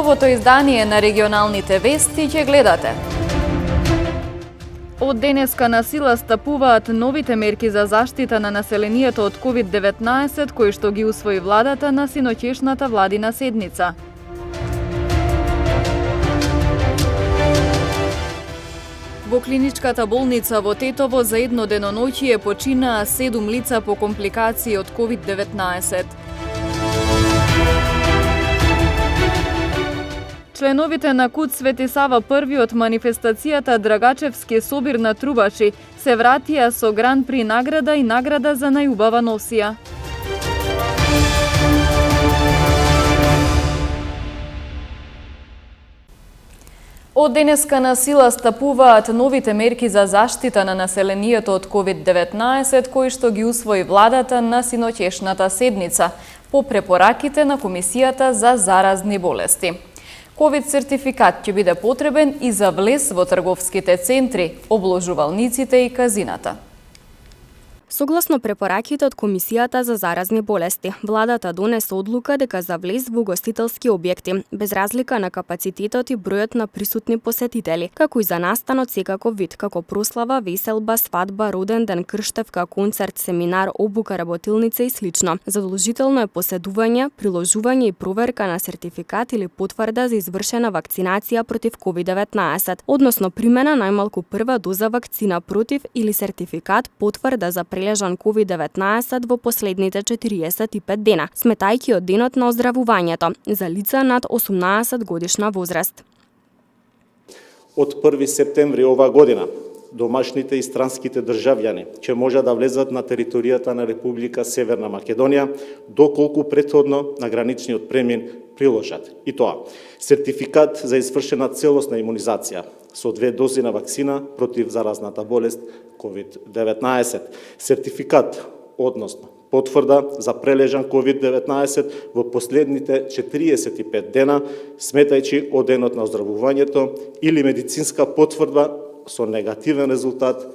Најновото издание на регионалните вести ќе гледате. Од денеска на сила стапуваат новите мерки за заштита на населението од COVID-19 кои што ги усвои владата на синоќешната владина седница. Во клиничката болница во Тетово за едно деноноќие починаа 7 лица по компликации од COVID-19. Членовите на КУД Свети Сава први од манифестацијата Драгачевски собир на трубачи се вратија со Гран При награда и награда за најубава носија. Од денеска на сила стапуваат новите мерки за заштита на населението од COVID-19 кои што ги усвои владата на синоќешната седница по препораките на Комисијата за заразни болести. ковид сертификат ќе биде потребен и за влез во трговските центри, обложувалниците и казината. Согласно препораките од Комисијата за заразни болести, владата донесе одлука дека за влез во угостителски објекти, без разлика на капацитетот и бројот на присутни посетители, како и за настанот секаков вид, како прослава, веселба, свадба, роден ден, крштевка, концерт, семинар, обука, работилница и слично. Задолжително е поседување, приложување и проверка на сертификат или потврда за извршена вакцинација против COVID-19, односно примена најмалку прва доза вакцина против или сертификат потврда за прележан COVID-19 во последните 45 дена, сметајќи од денот на оздравувањето за лица над 18 годишна возраст. Од 1 септември ова година, домашните и странските државјани ќе можат да влезат на територијата на Република Северна Македонија доколку претходно на граничниот премин приложат. И тоа, сертификат за извршена целосна имунизација со 2 дози на вакцина против заразната болест COVID-19, сертификат, односно потврда за прележан COVID-19 во последните 45 дена, сметајќи од денот на оздравувањето, или медицинска потврда со негативен резултат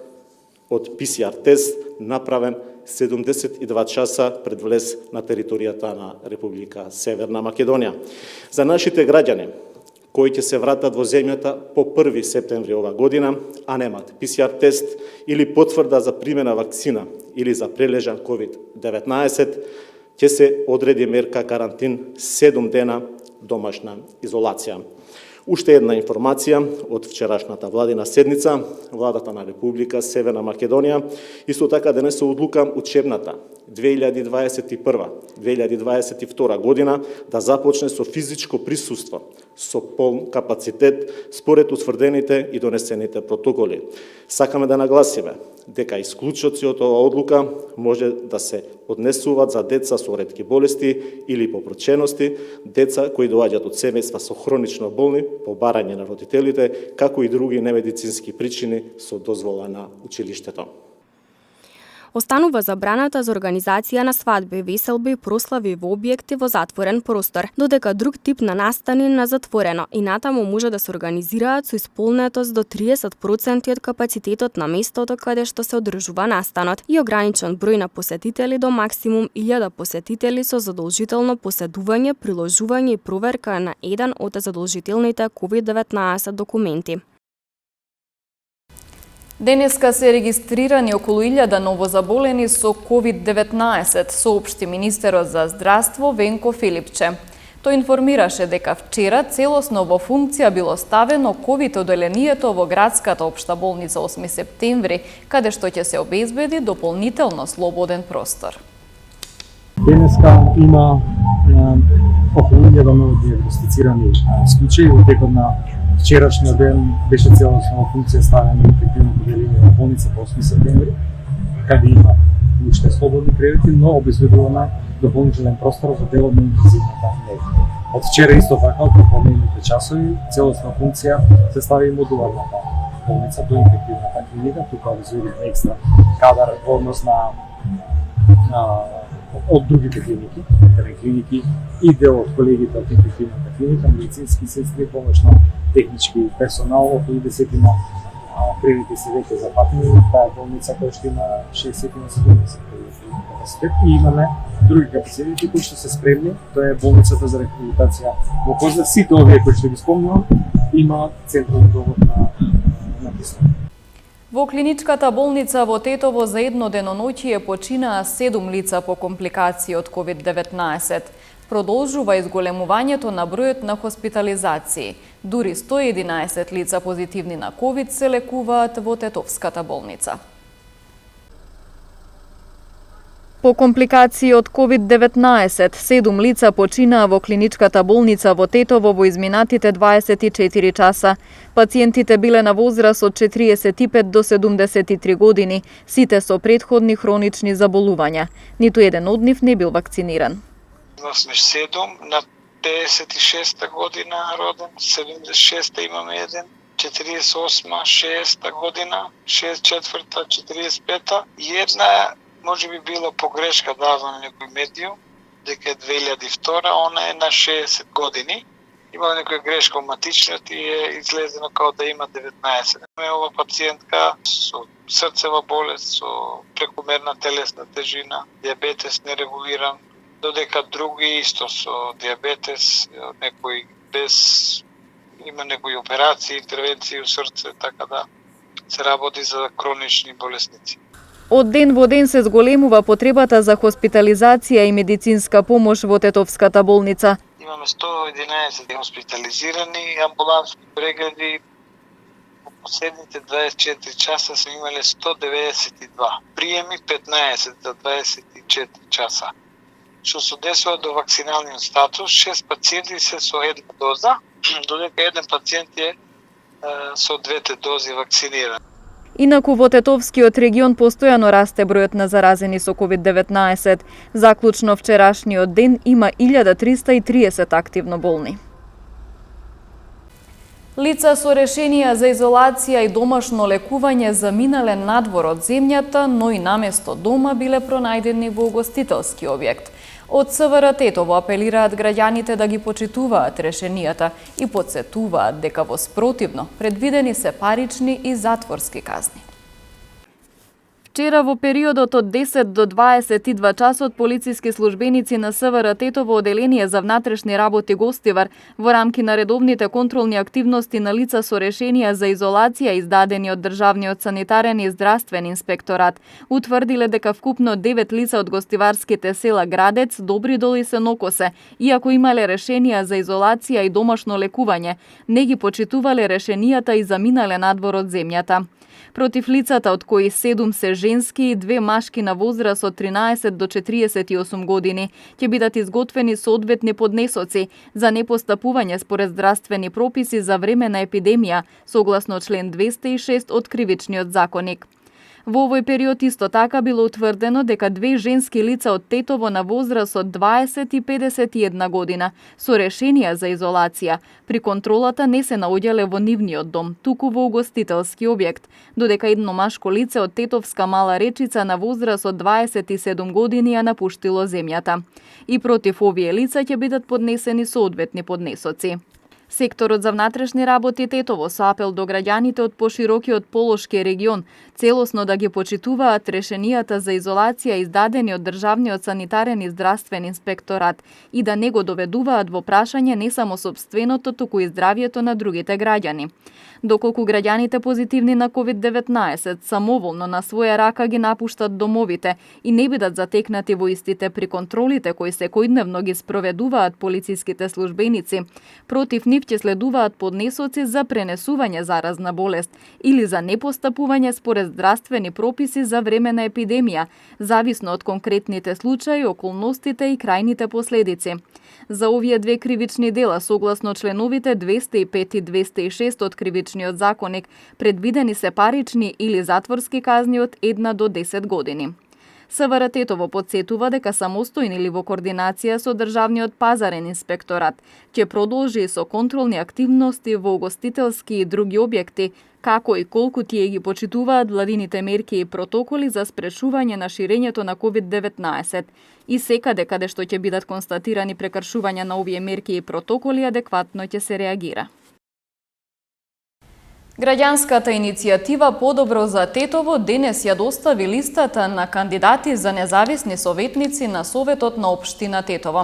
од PCR тест направен 72 часа пред влез на територијата на Република Северна Македонија. За нашите граѓани кои ќе се вратат во земјата по 1 септември ова година, а немат PCR тест или потврда за примена вакцина или за прележан COVID-19, ќе се одреди мерка карантин 7 дена домашна изолација. Уште една информација од вчерашната владина седница, владата на Република Северна Македонија исто така донесе одлука учебната 2021-2022 година да започне со физичко присуство, со полн капацитет според утврдените и донесените протоколи. Сакаме да нагласиме дека исклучоци од оваа одлука може да се однесуваат за деца со ретки болести или попрочености, деца кои доаѓаат од семејства со хронично болни, по барање на родителите, како и други немедицински причини со дозвола на училиштето. Останува забраната за организација на свадби, веселби и прослави во објекти во затворен простор, додека друг тип на настани на затворено и натаму може да се организираат со исполнетост до 30% од капацитетот на местото каде што се одржува настанот и ограничен број на посетители до максимум 1000 посетители со задолжително поседување, приложување и проверка на еден од задолжителните COVID-19 документи. Денеска се регистрирани околу 1000 новозаболени со COVID-19, соопшти министерот за здравство Венко Филипче. Тој информираше дека вчера целосно во функција било ставено COVID оделението во градската општа болница 8 септември, каде што ќе се обезбеди дополнително слободен простор. Денеска има околу 1000 ново диагностицирани случаи. Во текот на вчерашниот ден беше целосно во функција ставено инфективно поделение во болница по 8 септември, каде има уште слободни кревети, но обезбедувана дополнителен простор за делот на интензивната нега. Од вчера исто така, од попладневните часови, целосна функција се стави и модуларната болница до инфективната клиника, тука обезбедивме екстра кадар во однос на од другите клиники, клиники и дел од колегите од инфективната клиника, медицински сестри, помошно технички персонал, околу 10 кривите се веќе запатени, таа болница која што има 60 на 70 капацитет и имаме други капацитети кои што се спремни, тоа е болницата за рехабилитација во Козле. Сите овие кои што ги спомнувам има централен довод на кислород. Во клиничката болница во Тетово за едно деноноќие починаа 7 лица по компликации од COVID-19. Продолжува изголемувањето на бројот на хоспитализации. Дури 111 лица позитивни на COVID се лекуваат во Тетовската болница. По компликации од COVID-19, 7 лица починаа во клиничката болница во Тетово во изминатите 24 часа. Пациентите биле на возраст од 45 до 73 години, сите со претходни хронични заболувања. Ниту еден од нив не бил вакциниран. Сме 7, на 56-та година роден, 76-та имаме еден, 48-та, 6-та година, 64-та, 45-та и една може би било погрешка дава на некој медиум, дека е 2002, она е на 60 години. Има некоја грешка у матичниот и е излезено као да има 19. Ова пациентка со срцева болест, со прекомерна телесна тежина, диабетес нерегулиран, додека други исто со диабетес, некои без има некои операции, интервенции у срце, така да се работи за хронични болесници. Од ден во ден се зголемува потребата за хоспитализација и медицинска помош во Тетовската болница. Имаме 111 хоспитализирани, амбулантски прегледи. Во последните 24 часа сме имале 192. Приеми 15 за 24 часа. Што се однесува до вакциналниот статус, 6 пациенти се со една доза, додека еден пациент е со двете дози вакциниран. Инаку во Тетовскиот регион постојано расте бројот на заразени со COVID-19. Заклучно вчерашниот ден има 1330 активно болни. Лица со решенија за изолација и домашно лекување заминале надвор од земјата, но и наместо дома биле пронајдени во угостителски објект. Од СВР Тетово апелираат граѓаните да ги почитуваат решенијата и потсетуваат дека во спротивно предвидени се парични и затворски казни. Вчера во периодот од 10 до 22 часот полициски службеници на СВР Тетово оделение за внатрешни работи Гостивар во рамки на редовните контролни активности на лица со решенија за изолација издадени од Државниот санитарен и здравствен инспекторат утврдиле дека вкупно 9 лица од гостиварските села Градец, Добридол и Сенокосе, иако имале решенија за изолација и домашно лекување, не ги почитувале решенијата и заминале надвор од земјата. Против лицата, од кои 7 се женски и 2 машки на возраст од 13 до 48 години, ќе бидат изготвени соодветни поднесоци за непостапување според здравствени прописи за време на епидемија, согласно член 206 од Кривичниот законник. Во овој период исто така било утврдено дека 2 женски лица од Тетово на возраст од 20 и 51 година со решенија за изолација при контролата не се наоѓале во нивниот дом, туку во угостителски објект, додека едно машко лице од Тетовска Мала Речица на возраст од 27 години ја напуштило земјата. И против овие лица ќе бидат поднесени соодветни поднесоци. Секторот за внатрешни работи Тетово со апел до граѓаните од поширокиот Полошки регион целосно да ги почитуваат решенијата за изолација издадени од Државниот санитарен и здравствен инспекторат и да не го доведуваат во прашање не само сопственото, туку и здравјето на другите граѓани. Доколку граѓаните позитивни на COVID-19 самоволно на своја рака ги напуштат домовите и не бидат затекнати во истите при контролите кои секојдневно ги спроведуваат полициските службеници, против нив ќе следуваат поднесоци за пренесување заразна болест или за непостапување според здравствени прописи за време на епидемија, зависно од конкретните случаи, околностите и крајните последици. За овие 2 кривични дела, согласно членовите 205 и 206 од Кривичниот законник, предвидени се парични или затворски казни од 1 до 10 години. СВР Тетово подсетува дека самостојно или во координација со Државниот пазарен инспекторат ќе продолжи со контролни активности во угостителски и други објекти, како и колку тие ги почитуваат владините мерки и протоколи за спречување на ширењето на COVID-19 и секаде каде што ќе бидат констатирани прекршувања на овие мерки и протоколи адекватно ќе се реагира. Граѓанската иницијатива Подобро за Тетово денес ја достави листата на кандидати за независни советници на Советот на општина Тетово.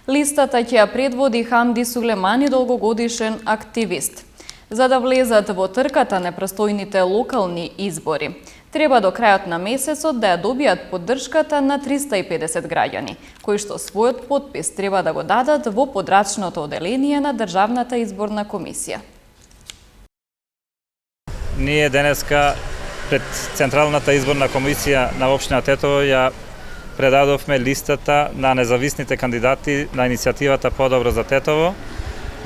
Листата ќе ја предводи Хамди Сулемани, долгогодишен активист. За да влезат во трката непрестојните локални избори, треба до крајот на месецот да ја добијат поддршката на 350 граѓани, кои што својот потпис треба да го дадат во подрачното оделение на Државната изборна комисија. Ние денеска пред Централната изборна комисија на општина Тетово ја предадовме листата на независните кандидати на иницијативата Подобро за Тетово.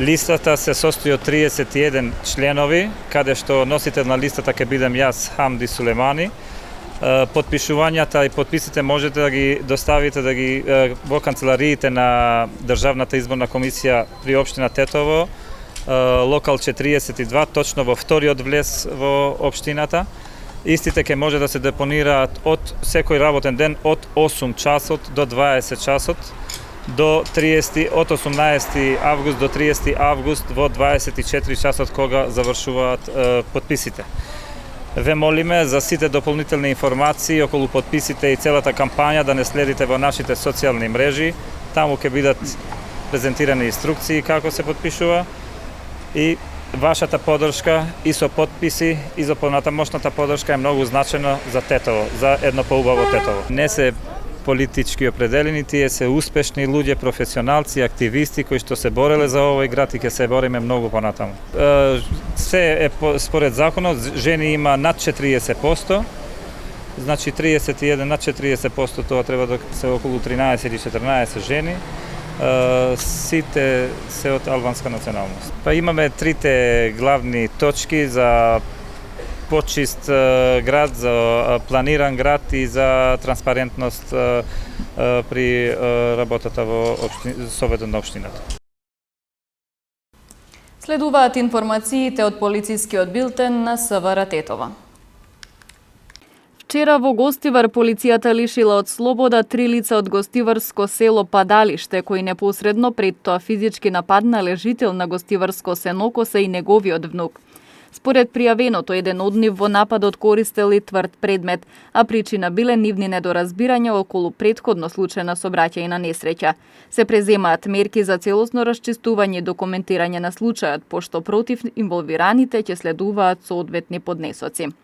Листата се состои од 31 членови, каде што носител на листата ќе бидем јас, Хамди Сулемани. Подпишувањата и подписите можете да ги доставите во канцелариите на Државната изборна комисија при општина Тетово, локал 42, точно во вториот влез во општината. Истите ќе може да се депонираат од секој работен ден од 8 часот до 20 часот до 30 од 18 август до 30 август во 24 часот кога завршуваат подписите. Ве молиме за сите дополнителни информации околу подписите и целата кампања да не следите во нашите социјални мрежи. Таму ќе бидат презентирани инструкции како се подпишува и вашата поддршка и со подписи и за понатамошната поддршка е многу значено за Тетово, за едно поубаво Тетово. Не се политички определени, тие се успешни луѓе, професионалци, активисти кои што се бореле за овој град и ќе се бориме многу понатаму. Се е според законот, жени има над 40%, значи 31 над 40%, тоа треба да се околу 13 или 14 жени. Сите се од албанска националност. Па имаме трите главни точки за почист град, за планиран град и за транспарентност при работата во Советот на општината. Следуваат информациите од полицискиот билтен на СВР Тетово. Вчера во Гостивар полицијата лишила од слобода 3 лица од гостиварско село Падалиште, кои непосредно пред тоа физички нападнале жител на гостиварско Сенокосе и неговиот внук. Според пријавеното, еден од нив во нападот користел и тврд предмет, а причина биле нивни недоразбирања околу претходно случајна сообраќајна несреќа. Се преземаат мерки за целосно расчистување и документирање на случајот, пошто против инволвираните ќе следуваат соодветни поднесоци.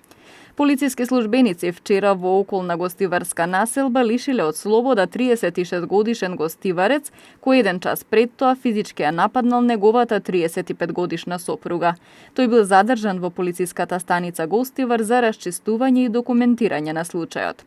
Полициски службеници вчера во околна гостиварска населба лишиле од слобода 36 годишен гостиварец, кој еден час пред тоа физички ја нападнал неговата 35 годишна сопруга. Тој бил задржан во полициската станица Гостивар за расчистување и документирање на случајот.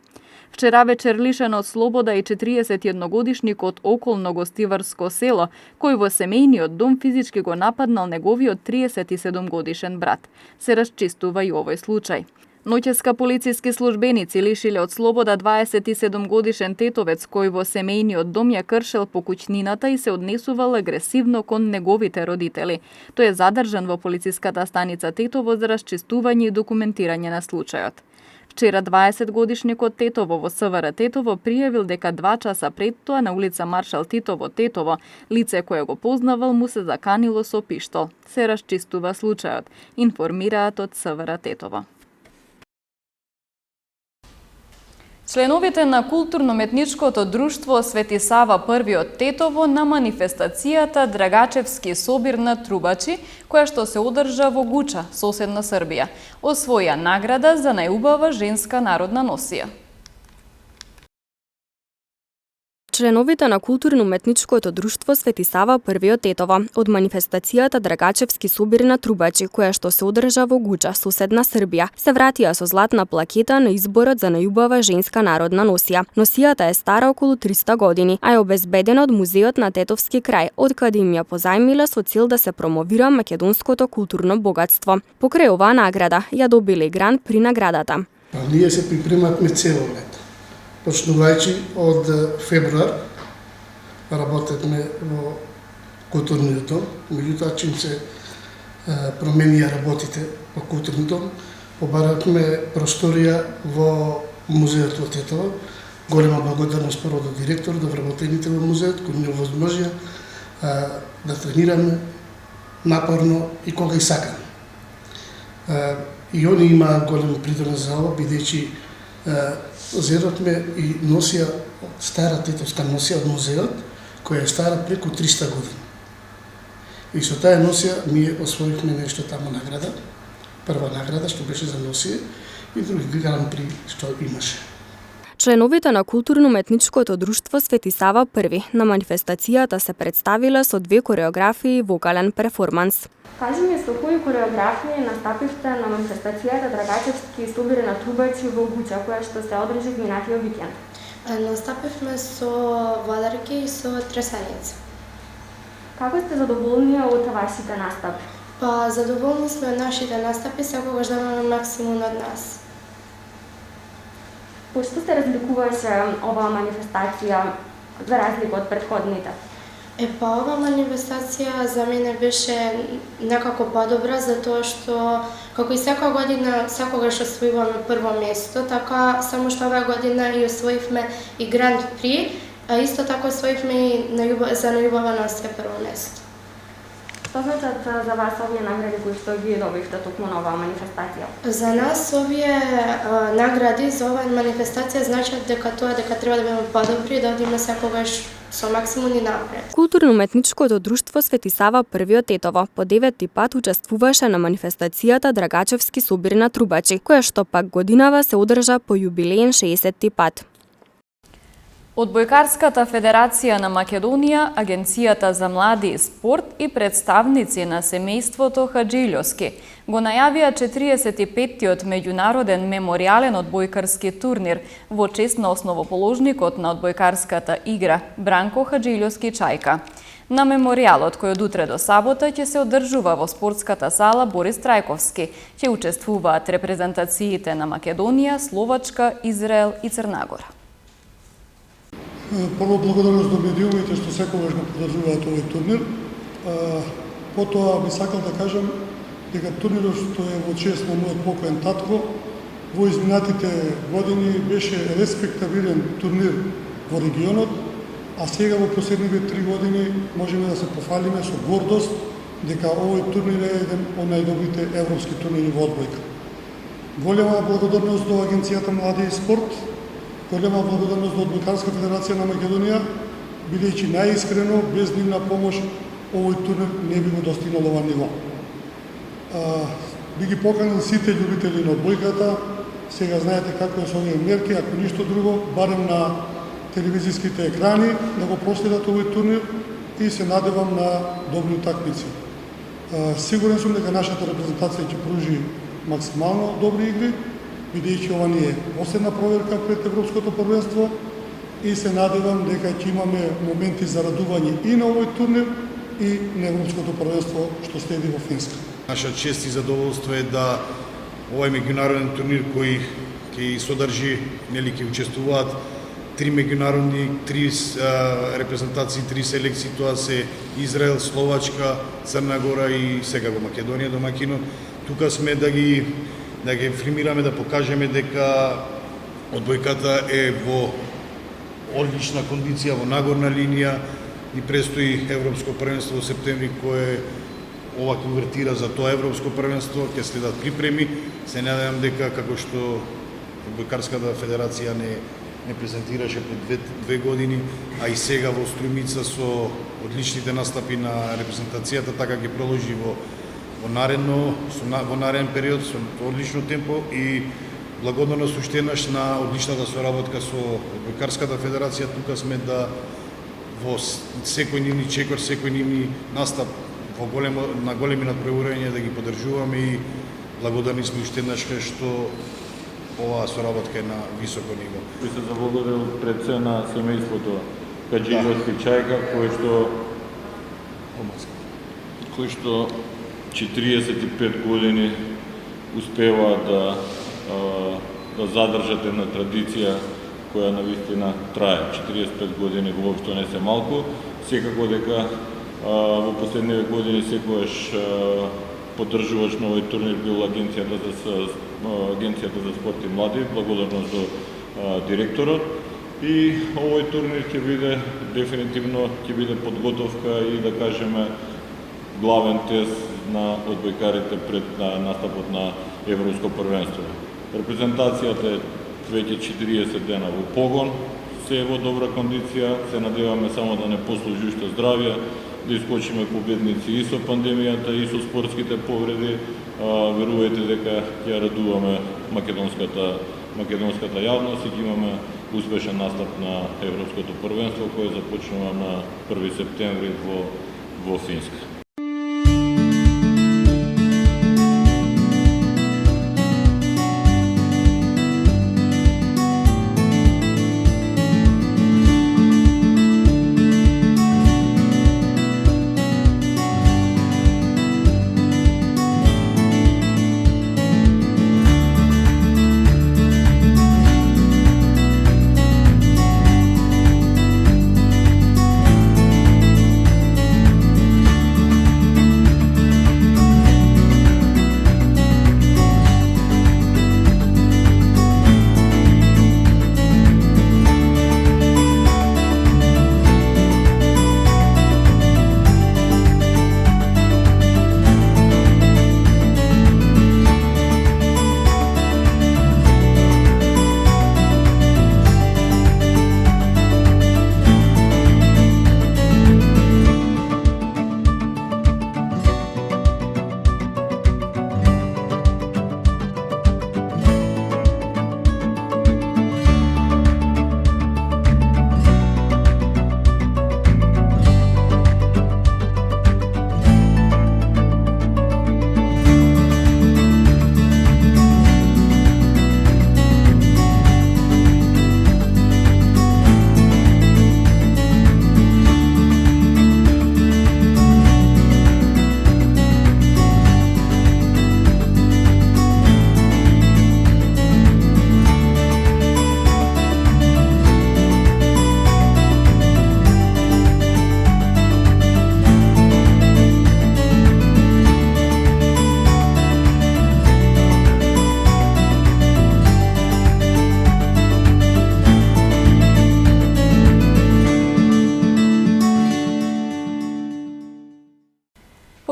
Вчера вечер лишен од слобода и 41 годишникот околно гостиварско село, кој во семејниот дом физички го нападнал неговиот 37 годишен брат. Се расчистува и овој случај. Ноќеска полициски службеници лишиле од слобода 27 годишен тетовец кој во семејниот дом ја кршел покуќнината и се однесувал агресивно кон неговите родители. Тој е задржан во полициската станица Тетово за расчистување и документирање на случајот. Вчера 20 годишникот Тетово во СВР Тетово пријавил дека 2 часа пред тоа на улица Маршал Тито во Тетово лице кое го познавал му се заканило со пиштол. Се расчистува случајот, информираат од СВР Тетово. Членовите на културно-метничкото друштво Свети Сава I од Тетово на манифестацијата Драгачевски собир на трубачи, која што се одржа во Гуча, соседна Србија, освоја награда за најубава женска народна носија. Членовите на културно-метничкото друштво Свети Сава I од Тетово од манифестацијата Драгачевски собир на трубачи, која што се одржа во Гуча, соседна Србија, се вратија со златна плакета на изборот за најубава женска народна носија. Носијата е стара околу 300 години, а е обезбедена од музеот на Тетовски крај, од каде им ја позајмиле со цел да се промовира македонското културно богатство. Покрај оваа награда ја добиле грант при наградата. Ние се припремавме цело лето. Почнувајќи од февруар работевме во културниот дом, меѓутоа чим се променија работите во културниот дом, побаравме просторија во музеот во Тетово. Голема благодарност прво до директор, до вработените во музеот, кои ни овозможија да тренираме напорно и кога и сакаме. И они имаа голем придонес за ова, бидејќи зедовме и носија стара тетовска носија од музеот, која е стара преку 300 години. И со таа носија ние освоивме нешто таму награда, прва награда што беше за носија и други гран-при што имаше. Членовите на културно-уметничкото друштво Свети Сава први на манифестацијата се представиле со 2 кореографии и вокален перформанс. Кажи ми со кои кореографии настапивте на манифестацијата Драгачевски собирена трубачи во Гуча, која што се одржи минатиот викенд? Настапивме со вадарки и со тресањица. Како сте задоволни од вашите настапи? Па, задоволни сме од нашите настапи, секогаш даваме максимум од нас. Пошто се разликуваше оваа манифестација за разлика од претходните? Па, ова манифестација за мене беше некако подобра, затоа што, како и секоја година, секогаш освојуваме прво место, така само што оваа година и освоивме и Гранд При, а исто така освоивме и за најубава носија прво место. Што значат за вас овие награди кои што ги добивте токму на оваа манифестација? За нас овие награди за оваа манифестација значат дека треба да бидеме подобри, да одиме секогаш со максимум и напред. Културно-уметничкото друштво Свети Сава први од Тетово по 9-ти пат учествуваше на манифестацијата Драгачевски собирна трубачи, која што пак годинава се одржа по јубилеен 60-ти пат. Одбојкарската федерација на Македонија, Агенцијата за млади и спорт и представници на семејството Хаджилјовски го најавија 45-тиот меѓународен меморијален одбојкарски турнир во чест на основоположникот на одбојкарската игра Бранко Хаджилјовски Чајка. На меморијалот кој од утре до сабота ќе се одржува во спортската сала Борис Трајковски, ќе учествуваат репрезентациите на Македонија, Словачка, Израел и Црнагора. Прво благодарност до медиумите што секогаш го поддржуваат овој турнир. Потоа би сакал да кажам дека турнирот што е во чест на мојот покоен татко во изминатите години беше респектабилен турнир во регионот, а сега во последните 3 години можеме да се пофалиме со гордост дека овој турнир е еден од најдобрите европски турнири во одбојка. Голема благодарност до Агенцијата млади и спорт, голема благодарност до Одбојкарска федерација на Македонија, бидејќи најискрено, без нивна помош, овој турнир не би го достигнал ова ниво. Би ги поканил сите љубители на одбојката, сега знаете како е со овие мерки, ако ништо друго, барем на телевизиските екрани, да го проследат овој турнир и се надевам на добри утакмици. Сигурен сум дека нашата репрезентација ќе пружи максимално добри игри, бидејќи ова ни е последна проверка пред Европското првенство и се надевам дека ќе имаме моменти за радување и на овој турнир и на Европското првенство што следи во Финска. Наша чест и задоволство е да овој меѓународен турнир кој ќе содржи, нели ќе учествуваат 3 меѓународни, 3 репрезентации, 3 селекции, тоа се Израел, Словачка, Црна Гора и сега во Македонија домакино. Тука сме да ги филмираме, да покажеме дека одбојката е во одлична кондиција, во нагорна линија и престои Европско првенство во септември кое ова ќе увертира за тоа Европско првенство, ќе следат припреми. Се надевам дека како што Одбојкарската федерација не презентираше пред 2 години, а и сега во Струјмица со одличните настапи на репрезентацијата, така ќе продолжи во нареден период со одлично темпо и благодарност уште еднаш на одличната соработка со Одбојкарската федерација. Тука сме да во секој нивни чекор, секој нивни настап на големи надпреварувања да ги поддржуваме и благодарни сме уште еднаш што оваа соработка е на високо ниво. Би се заблагодарил пред се на семејството Хаджилјовски Чајка, кој што 45 години успева да задржат една традиција која навистина трае. 45 години воопшто не се малку. Секако дека во последниве години секогаш поддржуваш на овој турнир бил Агенцијата за спорт и млади, благодарност до директорот. И овој турнир ќе биде дефинитивно ќе биде подготовка и да кажеме главен тест на одбојкарите пред настапот на Европско првенство. Репрезентацијата е веќе 40 дена во погон, се е во добра кондиција, се надеваме само да не послужи уште здравје, да искочиме победници и со пандемијата, и со спортските повреди. Верувајте дека ќе радуваме македонската јавност и ќе имаме успешен настап на Европското првенство, кој започнува на 1 септември во Финска.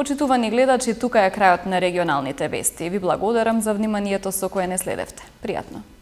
Почитувани гледачи, тука е крајот на регионалните вести. Ви благодарам за вниманието со кое не следевте. Пријатно!